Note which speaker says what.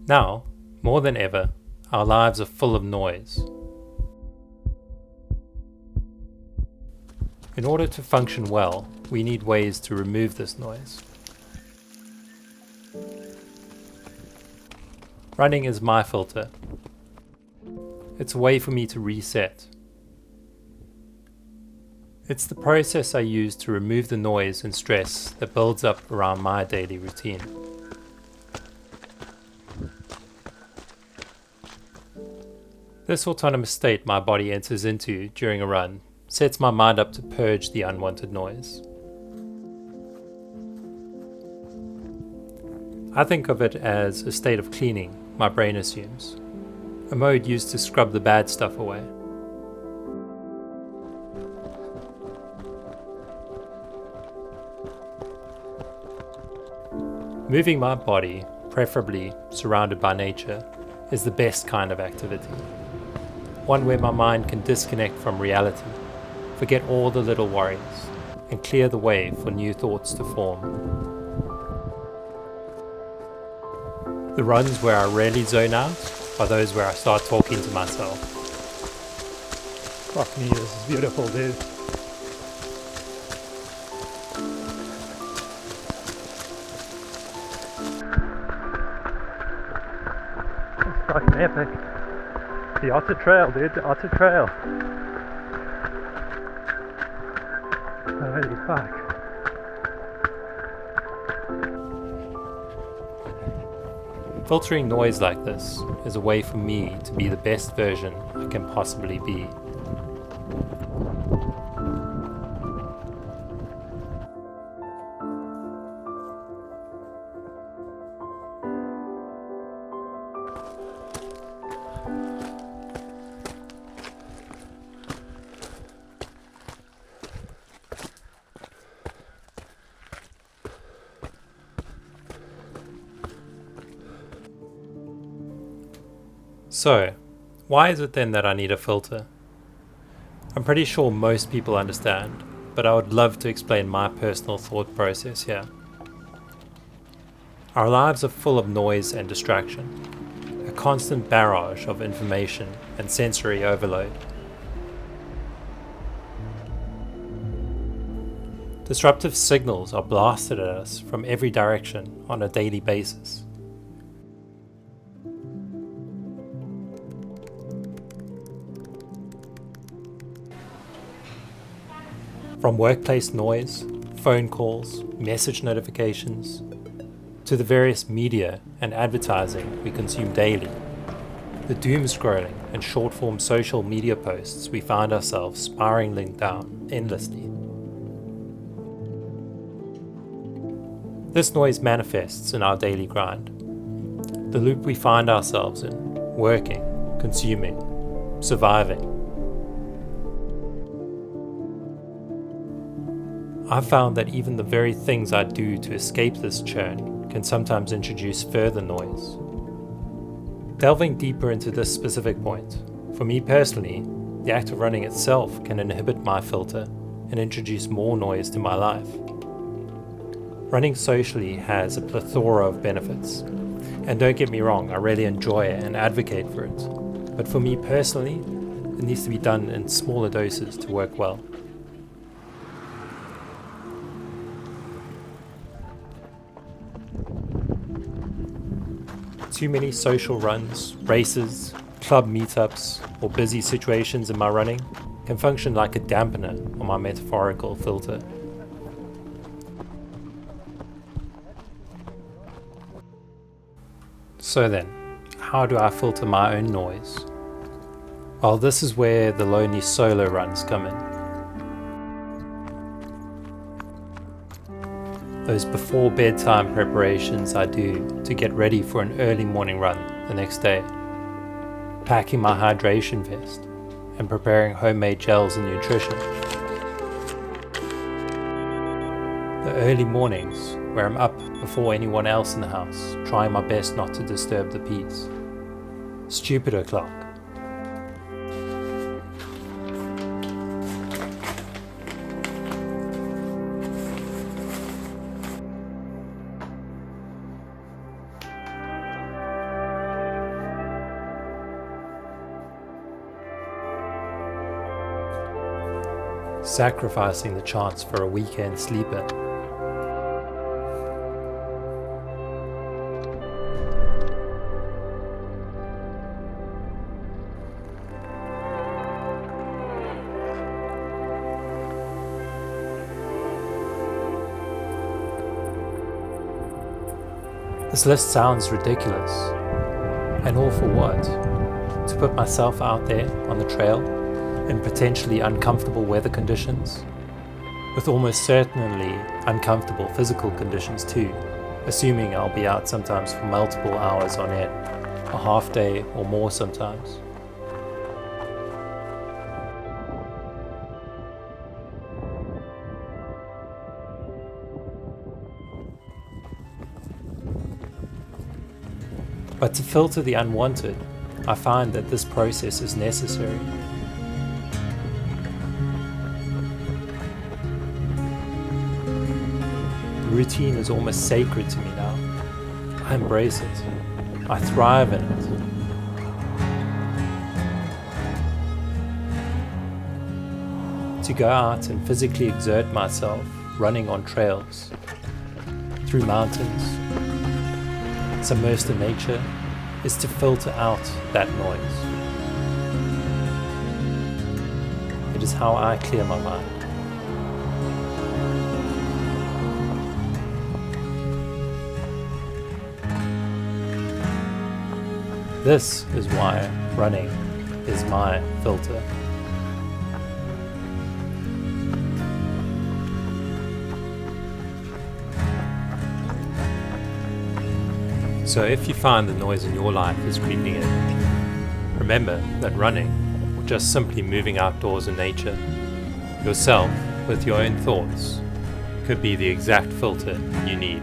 Speaker 1: Now, more than ever, our lives are full of noise. In order to function well, we need ways to remove this noise. Running is my filter. It's a way for me to reset. It's the process I use to remove the noise and stress that builds up around my daily routine. This autonomous state my body enters into during a run sets my mind up to purge the unwanted noise. I think of it as a state of cleaning my brain assumes, a mode used to scrub the bad stuff away. Moving my body, preferably surrounded by nature, is the best kind of activity. One where my mind can disconnect from reality, forget all the little worries, and clear the way for new thoughts to form. The runs where I rarely zone out are those where I start talking to myself. Fuck me, this is beautiful, dude. It's fucking epic. The Otter Trail, dude, the Otter Trail. Holy fuck. Filtering noise like this is a way for me to be the best version I can possibly be. So, why is it then that I need a filter? I'm pretty sure most people understand, but I would love to explain my personal thought process here. Our lives are full of noise and distraction, a constant barrage of information and sensory overload. Disruptive signals are blasted at us from every direction on a daily basis. From workplace noise, phone calls, message notifications, to the various media and advertising we consume daily, the doom scrolling and short-form social media posts we find ourselves spiraling down endlessly. This noise manifests in our daily grind, the loop we find ourselves in, working, consuming, surviving. I've found that even the very things I do to escape this churn can sometimes introduce further noise. Delving deeper into this specific point, for me personally, the act of running itself can inhibit my filter and introduce more noise to my life. Running socially has a plethora of benefits, and don't get me wrong, I really enjoy it and advocate for it. But for me personally, it needs to be done in smaller doses to work well. Too many social runs, races, club meetups, or busy situations in my running can function like a dampener on my metaphorical filter. So then, how do I filter my own noise? Well, this is where the lonely solo runs come in. Those before bedtime preparations I do to get ready for an early morning run the next day. Packing my hydration vest and preparing homemade gels and nutrition. The early mornings where I'm up before anyone else in the house, trying my best not to disturb the peace. Stupid o'clock. sacrificing the chance for a weekend sleep-in. This list sounds ridiculous, and all for what? To put myself out there on the trail in potentially uncomfortable weather conditions, with almost certainly uncomfortable physical conditions too, assuming I'll be out sometimes for multiple hours on end, a half day or more sometimes. But to filter the unwanted, I find that this process is necessary. Routine is almost sacred to me now. I embrace it. I thrive in it. To go out and physically exert myself running on trails, through mountains, submersed in nature, is to filter out that noise. It is how I clear my mind. This is why running is my filter. So if you find the noise in your life is creeping in, remember that running, or just simply moving outdoors in nature, yourself with your own thoughts, could be the exact filter you need.